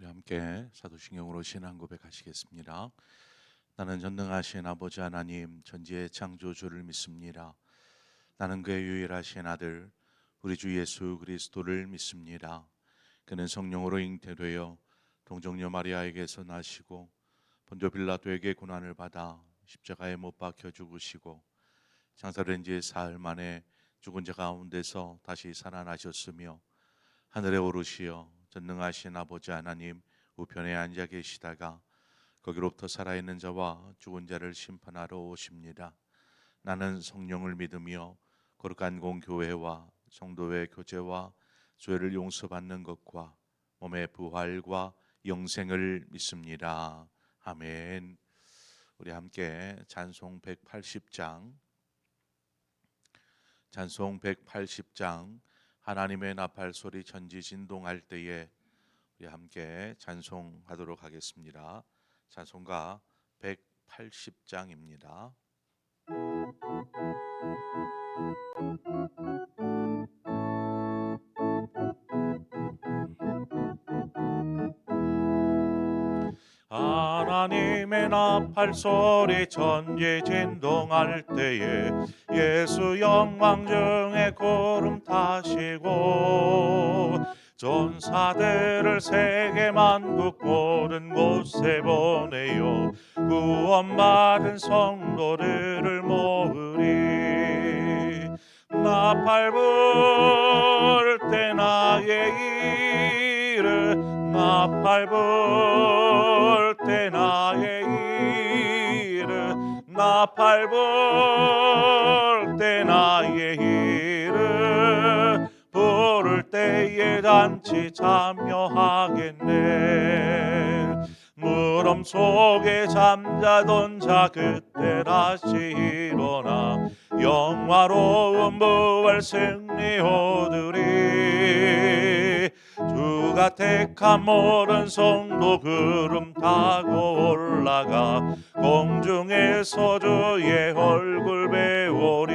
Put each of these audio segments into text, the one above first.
함께 사도신경으로 신앙 고백하시겠습니다. 나는 전능하신 아버지 하나님 전지의 창조주를 믿습니다. 나는 그의 유일하신 아들 우리 주 예수 그리스도를 믿습니다. 그는 성령으로 잉태되어 동정녀 마리아에게서 나시고 본교 빌라도에게 고난을 받아 십자가에 못 박혀 죽으시고 장사된 지 사흘 만에 죽은 자 가운데서 다시 살아나셨으며 하늘에 오르시어 전능하신 아버지 하나님 우편에 앉아 계시다가 거기로부터 살아있는 자와 죽은 자를 심판하러 오십니다. 나는 성령을 믿으며 거룩한 공교회와 성도의 교제와 죄를 용서받는 것과 몸의 부활과 영생을 믿습니다. 아멘. 우리 함께 찬송 180장 하나님의 나팔 소리 천지 진동할 때에 우리 함께 찬송하도록 하겠습니다. 찬송가 180장입니다. 하나님의 나팔 소리 천지 진동할 때에 예수 영광 중에 구름 타시고 전사들을 세계 만국 모든 곳에 보내요 구원받은 성도들을 모으리. 나팔 불 때 나의 이르 나팔 불 때 나의 이르 나팔 불 때 나의 이르 부를 때에 잔치 참여하겠네. 무덤 속에 잠자던 자 그때 다시 일어나 영화로운 부활 승리 얻으리. 주가 택한 모든 성도 구름 타고 올라가 공중에서 주의 얼굴 배우리.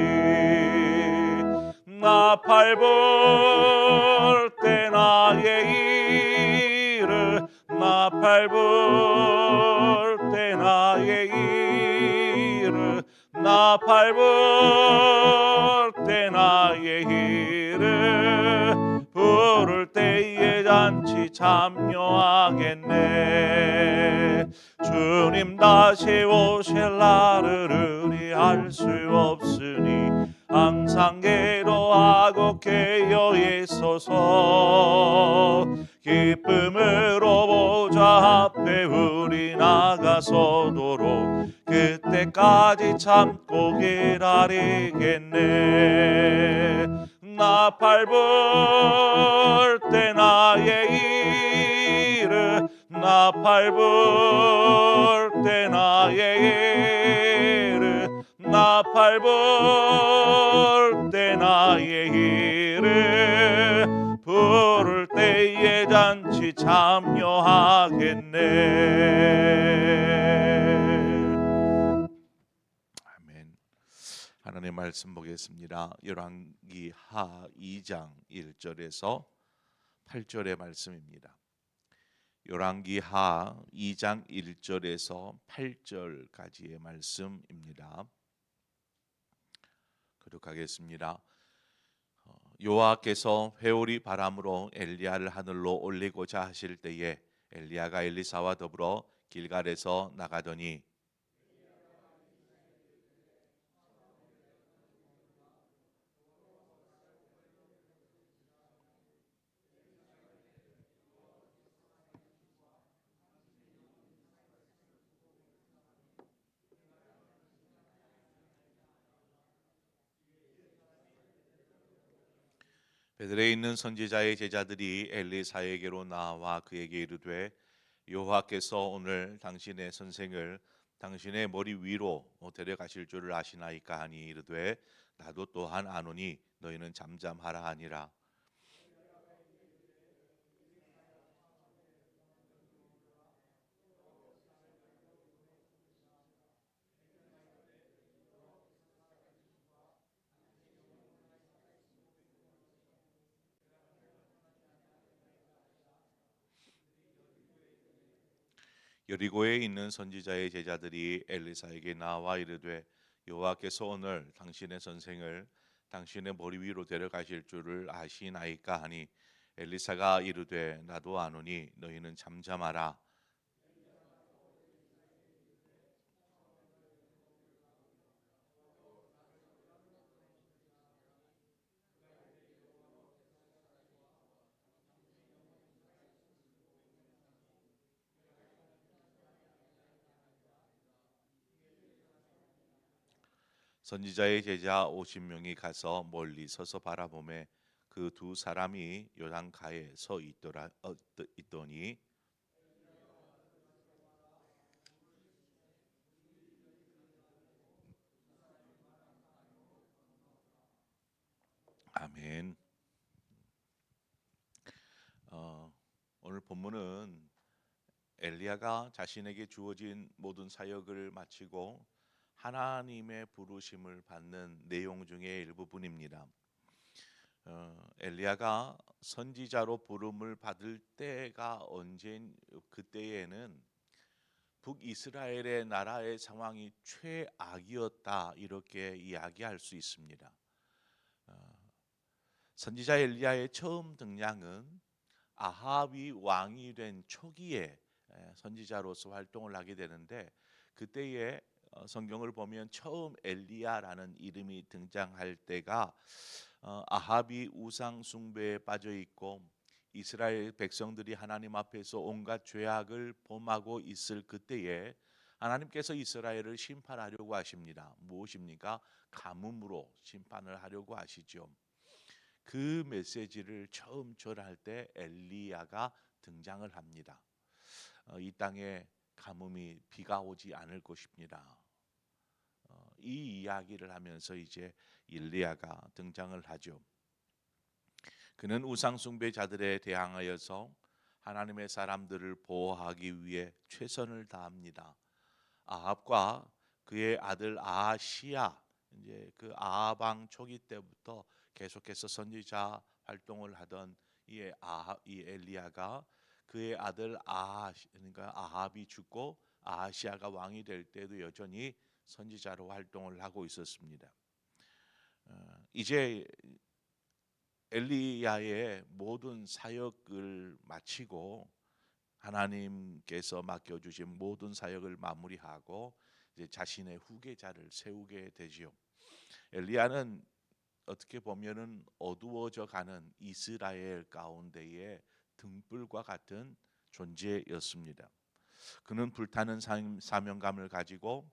나팔 불 때 나의 이르 나팔 불 때 나의 이르 나팔 불 때 나의 이르 부를 때에 잔치 참여하겠네. 주님 다시 오실 날을 의리할 수 없으니 항상 기도하고 깨어 있소서. 기쁨으로 보좌 앞에 우리 나가서도록 그때까지 참고 기다리겠네. 나팔 불 때 나의 이르 나팔 불 때 나의 이르 나팔 불 때 나의 이르 부를 때에 잔치 참여하겠네. 아멘. 하나님의 말씀 보겠습니다. 열왕기 하 2장 1절에서 8절의 말씀입니다. 열왕기 하 2장 1절에서 8절까지의 말씀입니다. 교독하겠습니다. 여호와께서 회오리 바람으로 엘리야를 하늘로 올리고자 하실 때에 엘리야가 엘리사와 더불어 길갈에서 나가더니 베들레에 있는 선지자의 제자들이 엘리사에게로 나와 그에게 이르되 여호와께서 오늘 당신의 선생을 당신의 머리 위로 데려가실 줄을 아시나이까 하니 이르되 나도 또한 아노니 너희는 잠잠하라 하니라. 여리고에 있는 선지자의 제자들이 엘리사에게 나와 이르되 여호와께서 오늘 당신의 선생을 당신의 머리 위로 데려가실 줄을 아시나이까 하니 엘리사가 이르되 나도 아노니 너희는 잠잠하라. 선지자의 제자 50명이 가서 멀리 서서 바라보매 그 두 사람이 요단가에 서 있더니 아멘. 어, 오늘 본문은 엘리야가 자신에게 주어진 모든 사역을 마치고 하나님의 부르심을 받는 내용 중의 일부분입니다. 엘리야가 선지자로 부름을 받을 때가 언제인 그때에는 북이스라엘의 나라의 상황이 최악이었다 이렇게 이야기할 수 있습니다. 선지자 엘리야의 처음 등장은 아합이 왕이 된 초기에 선지자로서 활동을 하게 되는데 그때에 성경을 보면 처음 엘리야라는 이름이 등장할 때가 아합이 우상 숭배에 빠져 있고 이스라엘 백성들이 하나님 앞에서 온갖 죄악을 범하고 있을 그때에 하나님께서 이스라엘을 심판하려고 하십니다. 무엇입니까? 가뭄으로 심판을 하려고 하시죠. 그 메시지를 처음 전할 때 엘리야가 등장을 합니다. 이 땅에 가뭄이 비가 오지 않을 것입니다. 이 이야기를 하면서 이제 엘리야가 등장을 하죠. 그는 우상 숭배자들에 대항하여서 하나님의 사람들을 보호하기 위해 최선을 다합니다. 아합과 그의 아들 아하시야 이제 그 아합 왕 초기 때부터 계속해서 선지자 활동을 하던 이 엘리야가 그의 아들 그러니까 아합이 죽고 아하시야가 왕이 될 때도 여전히 선지자로 활동을 하고 있었습니다. 이제 엘리야의 모든 사역을 마치고 하나님께서 맡겨주신 모든 사역을 마무리하고 이제 자신의 후계자를 세우게 되지요. 엘리야는 어떻게 보면은 어두워져 가는 이스라엘 가운데의 등불과 같은 존재였습니다. 그는 불타는 사명감을 가지고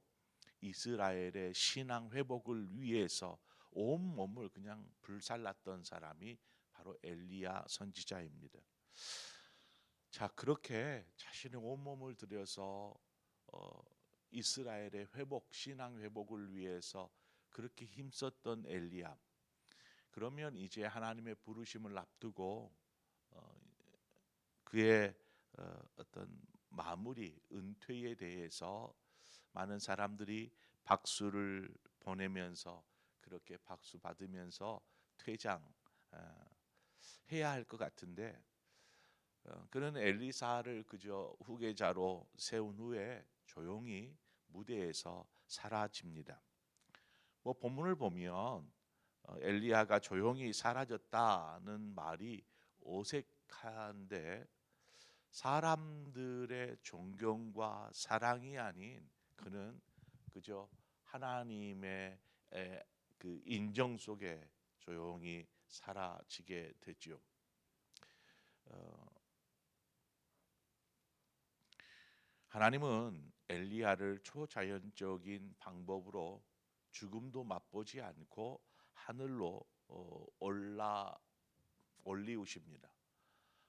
이스라엘의 신앙 회복을 위해서 온 몸을 그냥 불살랐던 사람이 바로 엘리야 선지자입니다. 자, 그렇게 자신의 온몸을 들여서 이스라엘의 회복, 신앙 회복을 위해서 그렇게 힘썼던 엘리야. 그러면 이제 하나님의 부르심을 앞두고 어, 그의 어떤 마무리, 은퇴에 대해서 많은 사람들이 박수를 보내면서 그렇게 박수 받으면서 퇴장 해야 할 것 같은데 그는 엘리사를 그저 후계자로 세운 후에 조용히 무대에서 사라집니다. 뭐 본문을 보면 엘리야가 조용히 사라졌다는 말이 어색한데 사람들의 존경과 사랑이 아닌 그는 그저 하나님의 그 인정 속에 조용히 사라지게 되죠. 하나님은 엘리야를 초자연적인 방법으로 죽음도 맛보지 않고 하늘로 올리우십니다.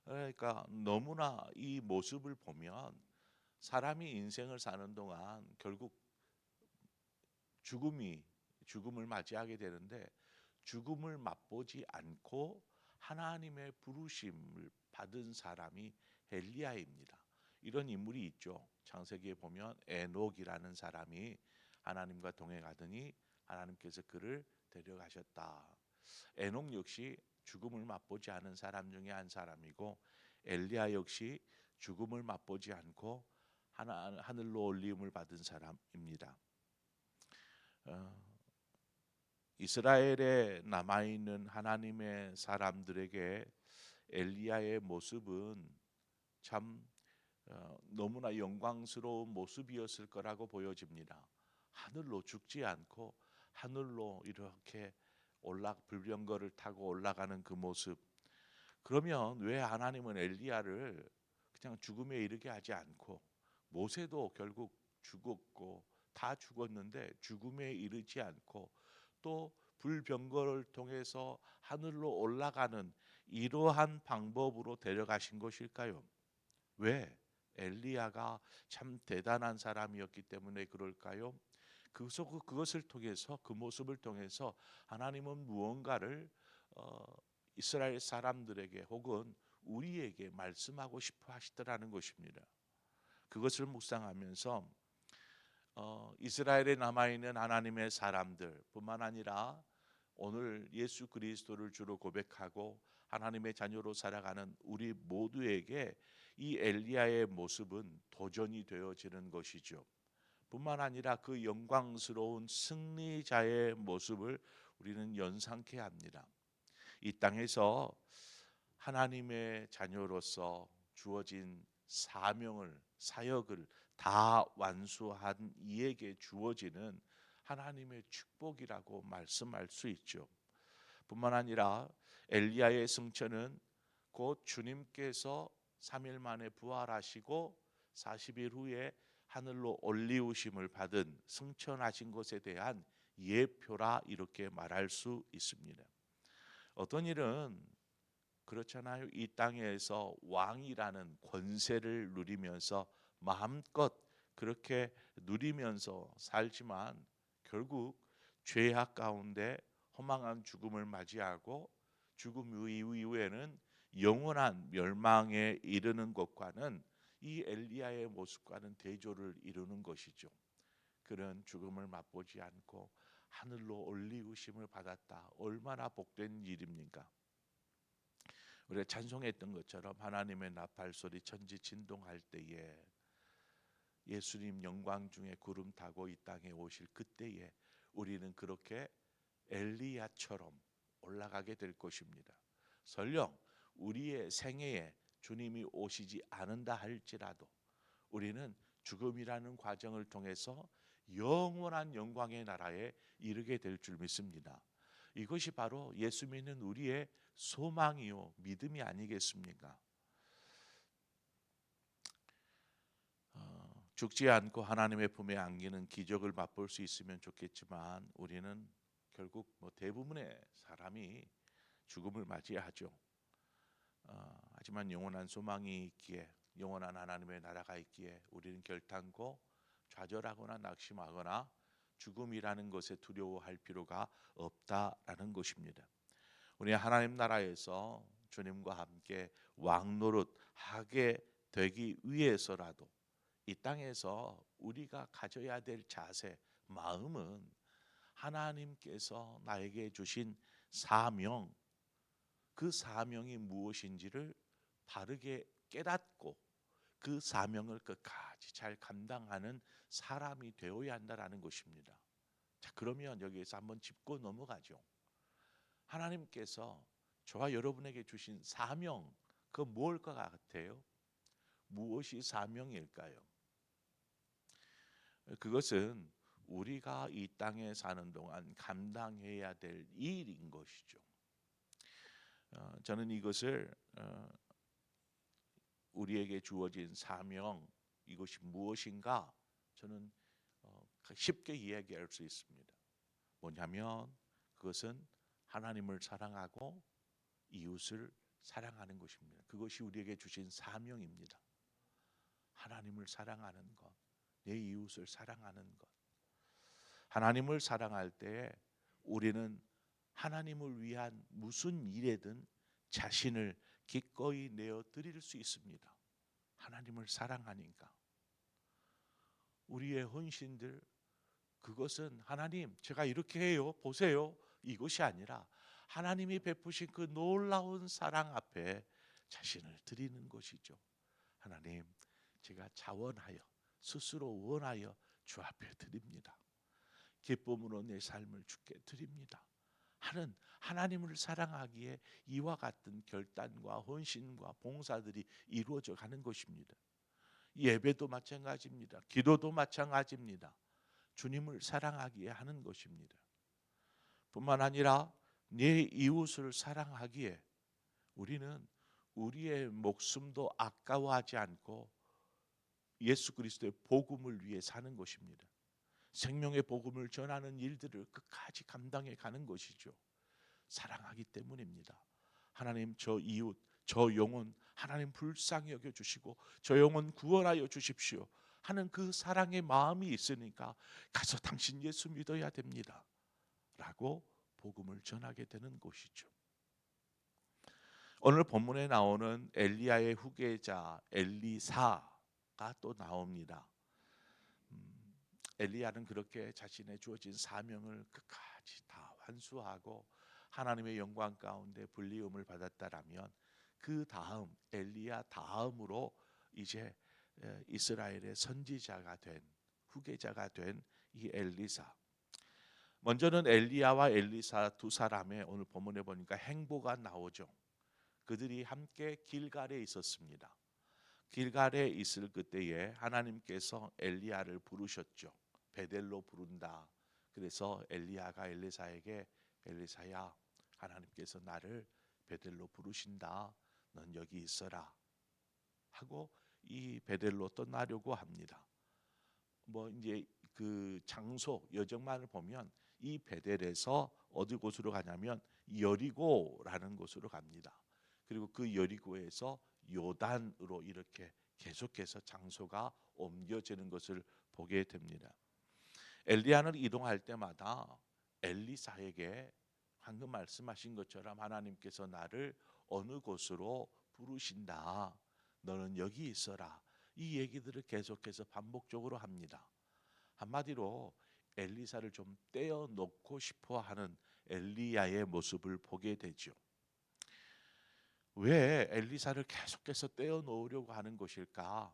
그러니까 너무나 이 모습을 보면 사람이 인생을 사는 동안 결국 죽음을 맞이하게 되는데 죽음을 맛보지 않고 하나님의 부르심을 받은 사람이 엘리야입니다. 이런 인물이 있죠. 창세기에 보면 에녹이라는 사람이 하나님과 동행하더니 하나님께서 그를 데려가셨다. 에녹 역시 죽음을 맛보지 않은 사람 중에 한 사람이고 엘리야 역시 죽음을 맛보지 않고 하나님의 부르심을 받은 사람입니다. 하늘로 올리움을 받은 사람입니다. 이스라엘에 남아있는 하나님의 사람들에게 엘리야의 모습은 참 너무나 영광스러운 모습이었을 거라고 보여집니다. 하늘로 죽지 않고 하늘로 이렇게 불병거를 타고 올라가는 그 모습. 그러면 왜 하나님은 엘리야를 그냥 죽음에 이르게 하지 않고, 모세도 결국 죽었고 다 죽었는데 죽음에 이르지 않고 또 불병거를 통해서 하늘로 올라가는 이러한 방법으로 데려가신 것일까요? 왜? 엘리야가 참 대단한 사람이었기 때문에 그럴까요? 그것을 통해서, 그 모습을 통해서 하나님은 무언가를 이스라엘 사람들에게 혹은 우리에게 말씀하고 싶어 하시더라는 것입니다. 그것을 묵상하면서 이스라엘에 남아있는 하나님의 사람들 뿐만 아니라 오늘 예수 그리스도를 주로 고백하고 하나님의 자녀로 살아가는 우리 모두에게 이 엘리야의 모습은 도전이 되어지는 것이죠. 뿐만 아니라 그 영광스러운 승리자의 모습을 우리는 연상케 합니다. 이 땅에서 하나님의 자녀로서 주어진 사역을 다 완수한 이에게 주어지는 하나님의 축복이라고 말씀할 수 있죠. 뿐만 아니라 엘리야의 승천은 곧 주님께서 3일 만에 부활하시고 40일 후에 하늘로 올리우심을 받은 승천하신 것에 대한 예표라 이렇게 말할 수 있습니다. 어떤 일은 그렇잖아요. 이 땅에서 왕이라는 권세를 누리면서 마음껏 그렇게 누리면서 살지만 결국 죄악 가운데 허망한 죽음을 맞이하고 죽음 이후에는 영원한 멸망에 이르는 것과는 이 엘리야의 모습과는 대조를 이루는 것이죠. 그런 죽음을 맛보지 않고 하늘로 올리우심을 받았다. 얼마나 복된 일입니까? 우리가 찬송했던 것처럼 하나님의 나팔 소리 천지 진동할 때에 예수님 영광 중에 구름 타고 이 땅에 오실 그때에 우리는 그렇게 엘리야처럼 올라가게 될 것입니다. 설령 우리의 생애에 주님이 오시지 않는다 할지라도 우리는 죽음이라는 과정을 통해서 영원한 영광의 나라에 이르게 될 줄 믿습니다. 이것이 바로 예수 믿는 우리의 소망이요 믿음이 아니겠습니까? 죽지 않고 하나님의 품에 안기는 기적을 맛볼 수 있으면 좋겠지만 우리는 결국 대부분의 사람이 죽음을 맞이하죠. 하지만 영원한 소망이 있기에, 영원한 하나님의 나라가 있기에 우리는 결단코 좌절하거나 낙심하거나 죽음이라는 것에 두려워할 필요가 없다라는 것입니다. 우리 하나님 나라에서 주님과 함께 왕노릇 하게 되기 위해서라도 이 땅에서 우리가 가져야 될 자세, 마음은 하나님께서 나에게 주신 사명, 그 사명이 무엇인지를 바르게 깨닫고 그 사명을 끝까지 잘 감당하는 사람이 되어야 한다는 것입니다. 자, 그러면 여기에서 한번 짚고 넘어가죠. 하나님께서 저와 여러분에게 주신 사명, 그 뭘 것 같아요? 무엇이 사명일까요? 그것은 우리가 이 땅에 사는 동안 감당해야 될 일인 것이죠. 저는 이것을 우리에게 주어진 사명, 이것이 무엇인가 저는 쉽게 이야기할 수 있습니다. 뭐냐면 그것은 하나님을 사랑하고 이웃을 사랑하는 것입니다. 그것이 우리에게 주신 사명입니다. 하나님을 사랑하는 것, 내 이웃을 사랑하는 것. 하나님을 사랑할 때 우리는 하나님을 위한 무슨 일에든 자신을 기꺼이 내어 드릴 수 있습니다. 하나님을 사랑하니까. 우리의 헌신들, 그것은 하나님 제가 이렇게 해요 보세요 이것이 아니라 하나님이 베푸신 그 놀라운 사랑 앞에 자신을 드리는 것이죠. 하나님 제가 자원하여 스스로 원하여 주 앞에 드립니다. 기쁨으로 내 삶을 주께 드립니다 하는 하나님을 사랑하기에 이와 같은 결단과 헌신과 봉사들이 이루어져 가는 것입니다. 예배도 마찬가지입니다. 기도도 마찬가지입니다. 주님을 사랑하기에 하는 것입니다. 뿐만 아니라 내 이웃을 사랑하기에 우리는 우리의 목숨도 아까워하지 않고 예수 그리스도의 복음을 위해 사는 것입니다. 생명의 복음을 전하는 일들을 끝까지 감당해 가는 것이죠. 사랑하기 때문입니다. 하나님, 저 이웃, 저 영혼 하나님 불쌍히 여겨 주시고 저 영혼 구원하여 주십시오 하는 그 사랑의 마음이 있으니까 가서 당신 예수 믿어야 됩니다 라고 복음을 전하게 되는 것이죠. 오늘 본문에 나오는 엘리야의 후계자 엘리사가 또 나옵니다. 엘리야는 그렇게 자신의 주어진 사명을 끝까지 다 완수하고 하나님의 영광 가운데 불리움을 받았다라면 그 다음 엘리야 다음으로 이제 이스라엘의 선지자가 된 후계자가 된 이 엘리사. 먼저는 엘리야와 엘리사 두 사람의 오늘 본문에 보니까 행보가 나오죠. 그들이 함께 길갈에 있었습니다. 길갈에 있을 그때에 하나님께서 엘리야를 부르셨죠. 베델로 부른다. 그래서 엘리야가 엘리사에게 엘리사야, 하나님께서 나를 베델로 부르신다. 넌 여기 있어라 하고 이 베델로 떠나려고 합니다. 뭐 이제 그 장소 여정만을 보면 이 베델에서 어디 곳으로 가냐면 여리고라는 곳으로 갑니다. 그리고 그 여리고에서 요단으로 이렇게 계속해서 장소가 옮겨지는 것을 보게 됩니다. 엘리야는 이동할 때마다 엘리사에게 방금 말씀하신 것처럼 하나님께서 나를 어느 곳으로 부르신다. 너는 여기 있어라. 이 얘기들을 계속해서 반복적으로 합니다. 한마디로 엘리사를 좀 떼어놓고 싶어하는 엘리야의 모습을 보게 되죠. 왜 엘리사를 계속해서 떼어놓으려고 하는 것일까?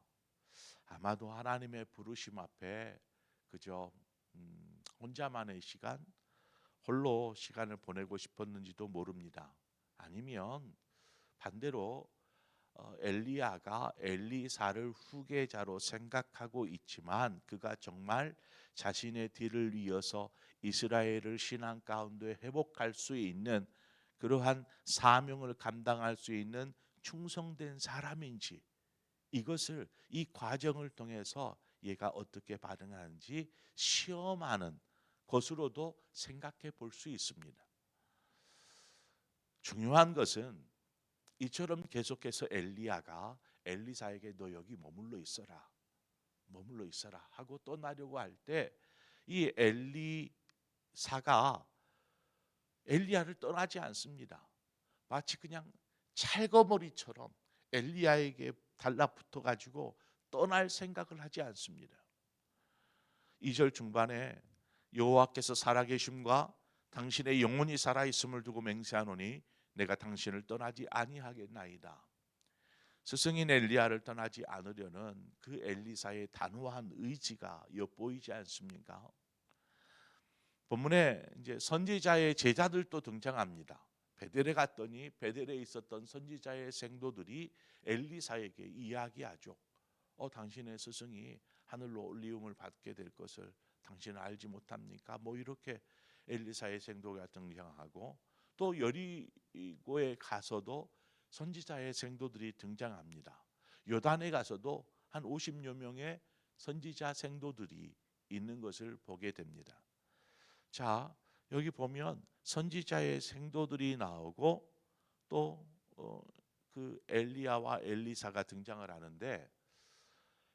아마도 하나님의 부르심 앞에 그저 혼자만의 시간, 홀로 시간을 보내고 싶었는지도 모릅니다. 아니면 반대로 엘리야가 엘리사를 후계자로 생각하고 있지만 그가 정말 자신의 뒤를 이어서 이스라엘을 신앙 가운데 회복할 수 있는 그러한 사명을 감당할 수 있는 충성된 사람인지, 이것을 이 과정을 통해서 얘가 어떻게 반응하는지 시험하는 것으로도 생각해 볼 수 있습니다. 중요한 것은 이처럼 계속해서 엘리야가 엘리사에게 너 여기 머물러 있어라 하고 떠나려고 할 때 이 엘리사가 엘리야를 떠나지 않습니다. 마치 그냥 찰거머리처럼 엘리야에게 달라붙어 가지고 떠날 생각을 하지 않습니다. 2절 중반에 여호와께서 살아계심과 당신의 영혼이 살아있음을 두고 맹세하노니 내가 당신을 떠나지 아니하겠나이다. 스승인 엘리야를 떠나지 않으려는 그 엘리사의 단호한 의지가 엿보이지 않습니까? 본문에 이제 선지자의 제자들도 등장합니다. 베델에 갔더니 베델에 있었던 선지자의 생도들이 엘리사에게 이야기하죠. 당신의 스승이 하늘로 올리움을 받게 될 것을 당신은 알지 못합니까? 뭐 이렇게 엘리사의 생도가 등장하고 또 여리고에 가서도 선지자의 생도들이 등장합니다. 요단에 가서도 한 50여 명의 선지자 생도들이 있는 것을 보게 됩니다. 자, 여기 보면 선지자의 생도들이 나오고 또 그 엘리야와 엘리사가 등장을 하는데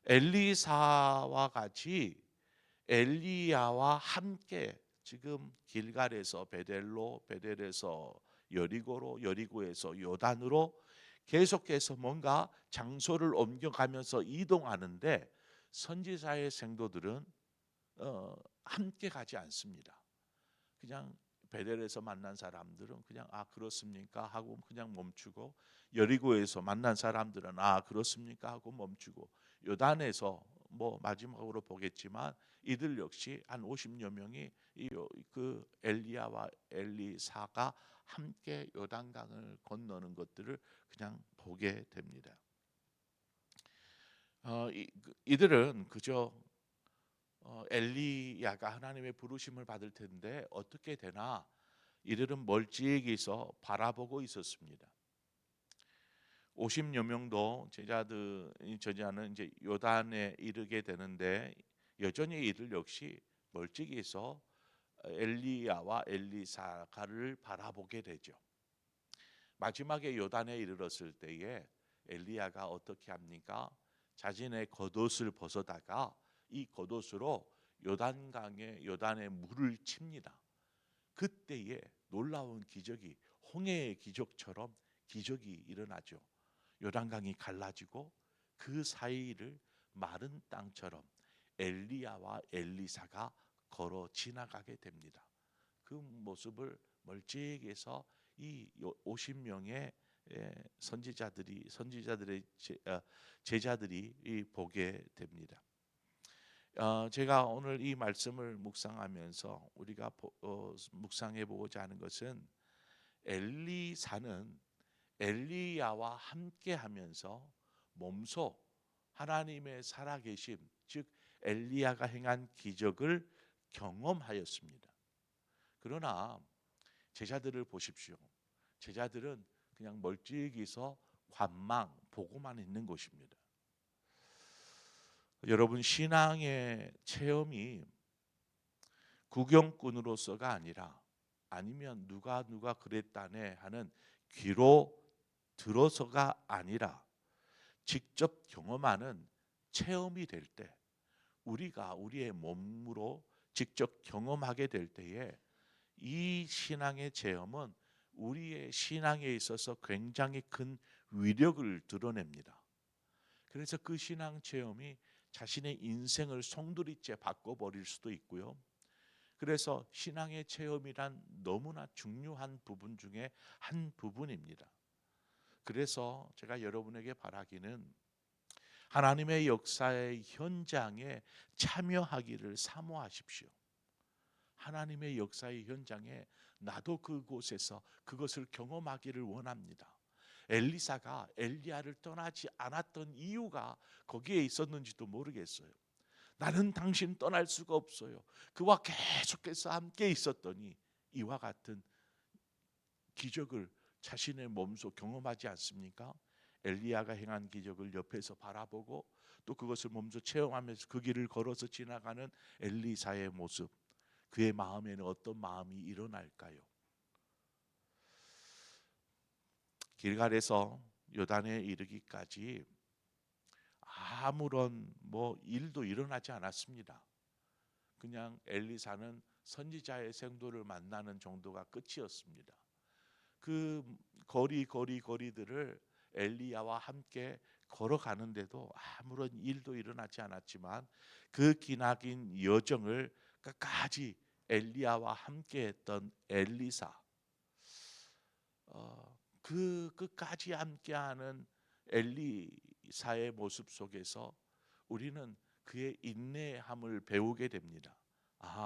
엘리사와 같이 엘리야와 함께 지금 길갈에서 베델로, 베델에서 여리고로, 여리고에서 요단으로 계속해서 뭔가 장소를 옮겨가면서 이동하는데 선지자의 생도들은 함께 가지 않습니다. 그냥 베델에서 만난 사람들은 그냥 그렇습니까 하고 그냥 멈추고, 여리고에서 만난 사람들은 그렇습니까 하고 멈추고, 요단에서 뭐 마지막으로 보겠지만 이들 역시 한 50여 명이 그 엘리야와 엘리사가 함께 요단강을 건너는 것들을 그냥 보게 됩니다. 이들은 그저 엘리야가 하나님의 부르심을 받을 텐데 어떻게 되나 이들은 멀찍이서 바라보고 있었습니다. 50여 명도 제자들이 저자는 이제 요단에 이르게 되는데 여전히 이들 역시 멀찍이서 엘리야와 엘리사가를 바라보게 되죠. 마지막에 요단에 이르렀을 때에 엘리야가 어떻게 합니까? 자신의 겉옷을 벗어다가 이 겉옷으로 요단의 물을 칩니다. 그때에 놀라운 기적이 홍해의 기적처럼 기적이 일어나죠. 요단강이 갈라지고 그 사이를 마른 땅처럼 엘리야와 엘리사가 걸어 지나가게 됩니다. 그 모습을 멀찍이서 이 50명의 선지자들의 제자들이 보게 됩니다. 제가 오늘 이 말씀을 묵상하면서 우리가 묵상해 보고자 하는 것은 엘리사는 엘리야와 함께하면서 몸소 하나님의 살아계심, 즉 엘리야가 행한 기적을 경험하였습니다. 그러나 제자들을 보십시오. 제자들은 그냥 멀찍이서 관망 보고만 있는 것입니다. 여러분, 신앙의 체험이 구경꾼으로서가 아니라 아니면 누가 그랬다네 하는 귀로 들어서가 아니라 직접 경험하는 체험이 될 때, 우리가 우리의 몸으로 직접 경험하게 될 때에 이 신앙의 체험은 우리의 신앙에 있어서 굉장히 큰 위력을 드러냅니다. 그래서 그 신앙 체험이 자신의 인생을 송두리째 바꿔버릴 수도 있고요. 그래서 신앙의 체험이란 너무나 중요한 부분 중에 한 부분입니다. 그래서 제가 여러분에게 바라기는 하나님의 역사의 현장에 참여하기를 사모하십시오. 하나님의 역사의 현장에 나도 그곳에서 그것을 경험하기를 원합니다. 엘리사가 엘리야를 떠나지 않았던 이유가 거기에 있었는지도 모르겠어요. 나는 당신 떠날 수가 없어요. 그와 계속해서 함께 있었더니 이와 같은 기적을 자신의 몸소 경험하지 않습니까? 엘리야가 행한 기적을 옆에서 바라보고 또 그것을 몸소 체험하면서 그 길을 걸어서 지나가는 엘리사의 모습, 그의 마음에는 어떤 마음이 일어날까요? 길갈에서 요단에 이르기까지 아무런 일도 일어나지 않았습니다. 그냥 엘리사는 선지자의 생도를 만나는 정도가 끝이었습니다. 그 거리들을 엘리야와 함께 걸어가는데도 아무런 일도 일어나지 않았지만 그 기나긴 여정을 끝까지 엘리야와 함께했던 엘리사, 그 끝까지 함께하는 엘리사의 모습 속에서 우리는 그의 인내함을 배우게 됩니다.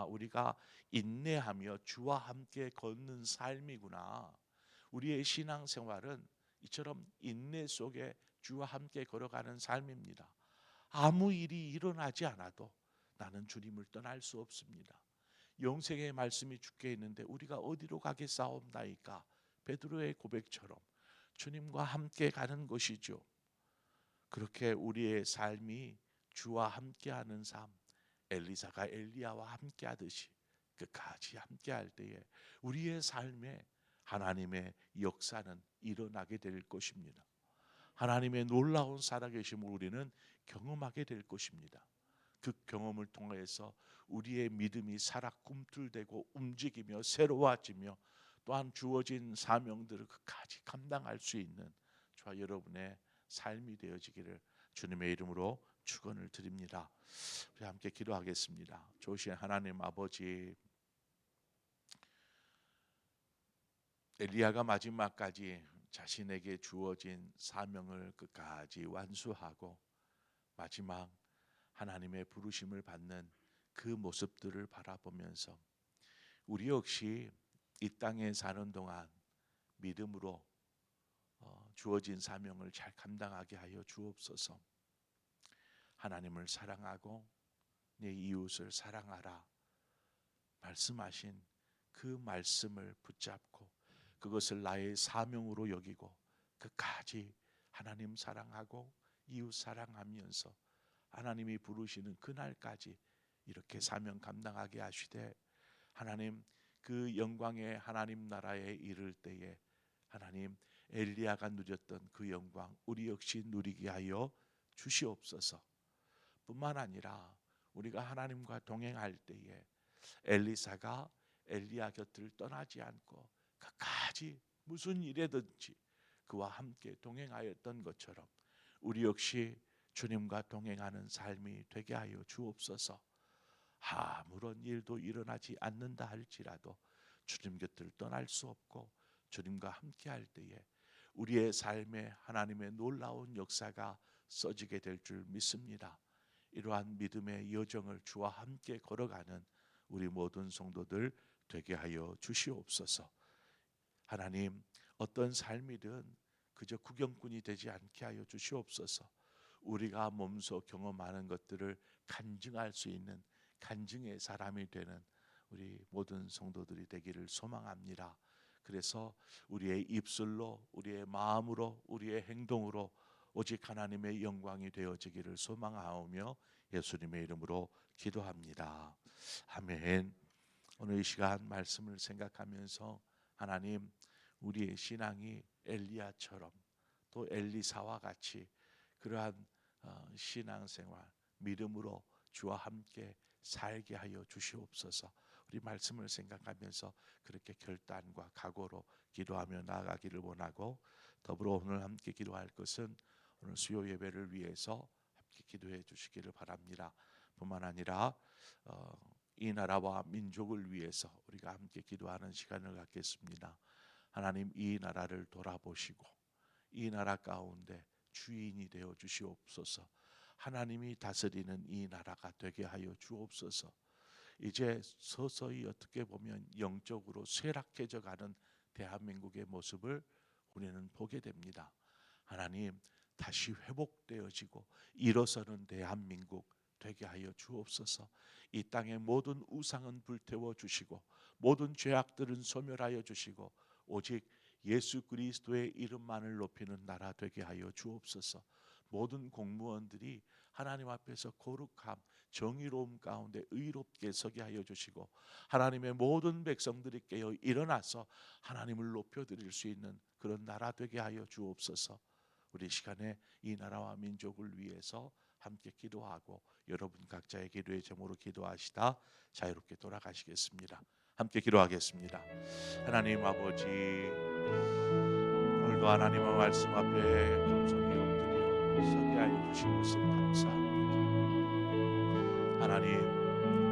우리가 인내하며 주와 함께 걷는 삶이구나. 우리의 신앙생활은 이처럼 인내 속에 주와 함께 걸어가는 삶입니다. 아무 일이 일어나지 않아도 나는 주님을 떠날 수 없습니다. 영생의 말씀이 주께 있는데 우리가 어디로 가겠사옵나이까? 베드로의 고백처럼 주님과 함께 가는 것이죠. 그렇게 우리의 삶이 주와 함께하는 삶, 엘리사가 엘리야와 함께하듯이 끝까지 함께할 때에 우리의 삶에 하나님의 역사는 일어나게 될 것입니다. 하나님의 놀라운 살아계심을 우리는 경험하게 될 것입니다. 그 경험을 통해서 우리의 믿음이 살아 꿈틀대고 움직이며 새로워지며 또한 주어진 사명들을 끝까지 감당할 수 있는 저와 여러분의 삶이 되어지기를 주님의 이름으로 축원을 드립니다. 우리 함께 기도하겠습니다. 좋으신 하나님 아버지, 엘리야가 마지막까지 자신에게 주어진 사명을 끝까지 완수하고 마지막 하나님의 부르심을 받는 그 모습들을 바라보면서 우리 역시 이 땅에 사는 동안 믿음으로 주어진 사명을 잘 감당하게 하여 주옵소서. 하나님을 사랑하고 내 이웃을 사랑하라 말씀하신 그 말씀을 붙잡고 그것을 나의 사명으로 여기고 끝까지 하나님 사랑하고 이웃 사랑하면서 하나님이 부르시는 그날까지 이렇게 사명 감당하게 하시되 하나님 그 영광의 하나님 나라에 이를 때에 하나님 엘리야가 누렸던 그 영광 우리 역시 누리게 하여 주시옵소서. 뿐만 아니라 우리가 하나님과 동행할 때에 엘리사가 엘리야 곁을 떠나지 않고 끝까지 무슨 일에든지 그와 함께 동행하였던 것처럼 우리 역시 주님과 동행하는 삶이 되게 하여 주옵소서. 아무런 일도 일어나지 않는다 할지라도 주님 곁을 떠날 수 없고 주님과 함께 할 때에 우리의 삶에 하나님의 놀라운 역사가 써지게 될 줄 믿습니다. 이러한 믿음의 여정을 주와 함께 걸어가는 우리 모든 성도들 되게 하여 주시옵소서. 하나님 어떤 삶이든 그저 구경꾼이 되지 않게 하여 주시옵소서. 우리가 몸소 경험하는 것들을 간증할 수 있는 간증의 사람이 되는 우리 모든 성도들이 되기를 소망합니다. 그래서 우리의 입술로 우리의 마음으로 우리의 행동으로 오직 하나님의 영광이 되어지기를 소망하오며 예수님의 이름으로 기도합니다. 아멘. 오늘 이 시간 말씀을 생각하면서 하나님 우리의 신앙이 엘리야처럼 또 엘리사와 같이 그러한 신앙생활 믿음으로 주와 함께 살게 하여 주시옵소서. 우리 말씀을 생각하면서 그렇게 결단과 각오로 기도하며 나아가기를 원하고 더불어 오늘 함께 기도할 것은 오늘 수요 예배를 위해서 함께 기도해 주시기를 바랍니다. 뿐만 아니라 이 나라와 민족을 위해서 우리가 함께 기도하는 시간을 갖겠습니다. 하나님 이 나라를 돌아보시고 이 나라 가운데 주인이 되어 주시옵소서. 하나님이 다스리는 이 나라가 되게 하여 주옵소서. 이제 서서히 어떻게 보면 영적으로 쇠락해져 가는 대한민국의 모습을 우리는 보게 됩니다. 하나님 다시 회복되어지고 일어서는 대한민국 되게 하여 주옵소서. 이 땅의 모든 우상은 불태워 주시고 모든 죄악들은 소멸하여 주시고 오직 예수 그리스도의 이름만을 높이는 나라 되게 하여 주옵소서. 모든 공무원들이 하나님 앞에서 거룩함, 정의로움 가운데 의롭게 서게 하여 주시고 하나님의 모든 백성들이 깨어 일어나서 하나님을 높여드릴 수 있는 그런 나라 되게 하여 주옵소서. 우리 시간에 이 나라와 민족을 위해서 함께 기도하고 여러분 각자의 기도의 제목으로 기도하시다 자유롭게 돌아가시겠습니다. 함께 기도하겠습니다. 하나님 아버지 오늘도 하나님의 말씀 앞에 겸손히 엎드려 서게 하여 주신 것을 감사합니다. 하나님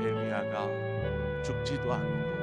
엘리야가 죽지도 않고